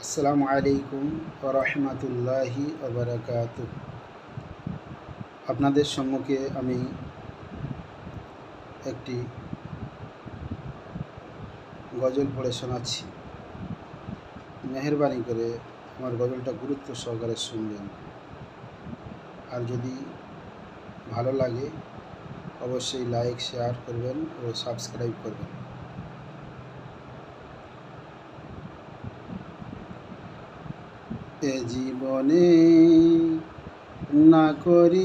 আসসালামু আলাইকুম ওয়া রাহমাতুল্লাহি ওয়া বারাকাতুহু। আপনাদের সম্মুখে আমি একটি গজল পড়ে শোনাচ্ছি। মেহেরবানি করে আমার গজলটা গুরুত্ব সহকারে শুনবেন। আর যদি ভালো লাগে অবশ্যই লাইক, শেয়ার করবেন ও সাবস্ক্রাইব করবেন। এ জীবনে না করিলাম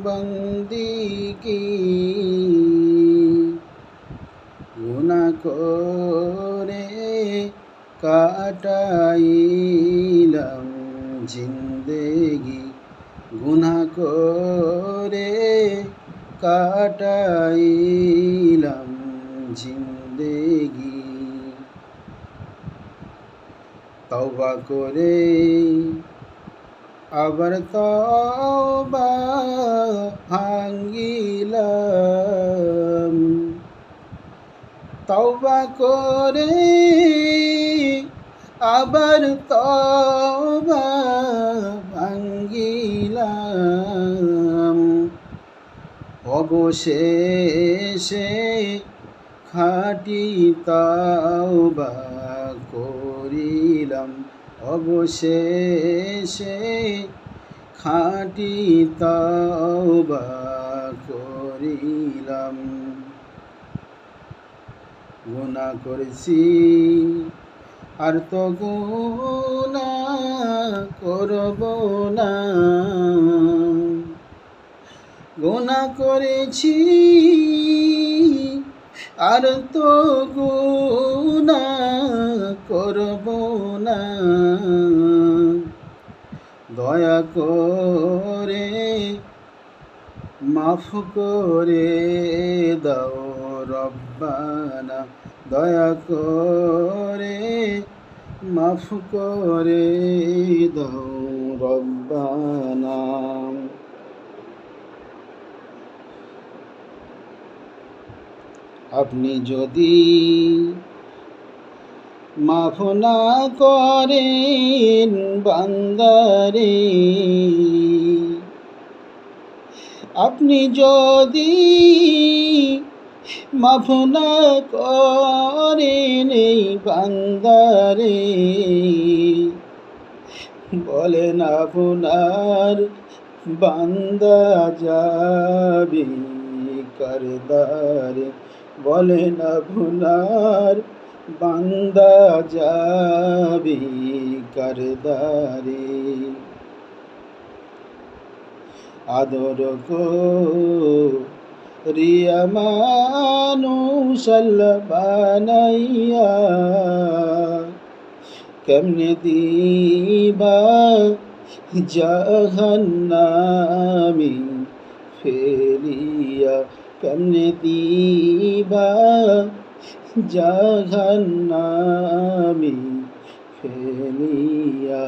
বন্দিগি, গুনাহ করে কাটাইলাম জিন্দেগি, গুনাহ করে কাটাইলাম জিন্দেগি। তওবা করে আবার তওবা ভাঙ্গিলাম, তওবা করে আবার তওবা ভাঙ্গিলাম। অবশেষে খাঁটি তওবা করিলাম, অবশেষে খাঁটি তওবা করিলাম। গুনাহ করেছি আর তো গুনাহ করব না, গুনাহ করেছি আর তো গুনাহ করব না। দয়া করে মাফ করে দাও রব্বানা, দয়া করে মাফ করে দাও রব্বানা। আপনি যদি মাফ না করেন বান্দারে, আপনি যদি মাফ না করেন এই বান্দারে, বলেন আপনার বান্দা যাবে কারদারে, বলেন আপনার বান্দা যাবে কারদারে। আদর করিয়া মানুষ বানাইয়া, কেমনে দিবা জাহান্নামে ফেলিয়া, কেমনে দিবা জাহান্নামে ফেলিয়া।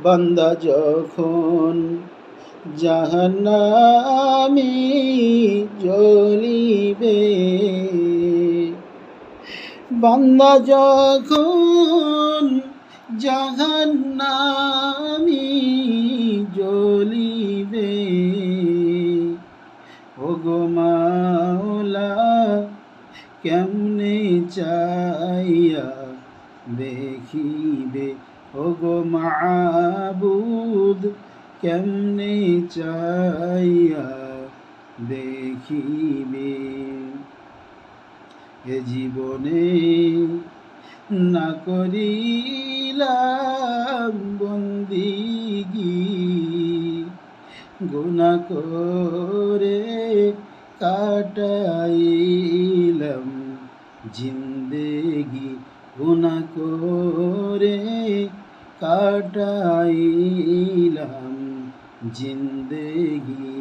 বান্দা যখন জাহান্নামে জ্বলিবে, বান্দা যখন জাহান্নামে জ্বলিবে, ওগো মাওলা কেমনে চাইয়া দেখিবে, ওগো মাবুদ কেমনে চাইয়া দেখিবে। এ জীবনে না করিলাম বন্দিগি, গুনাহ করে কাটাইলাম জিন্দেগি, গুনাহ করে কাটাইলাম জিন্দেগি।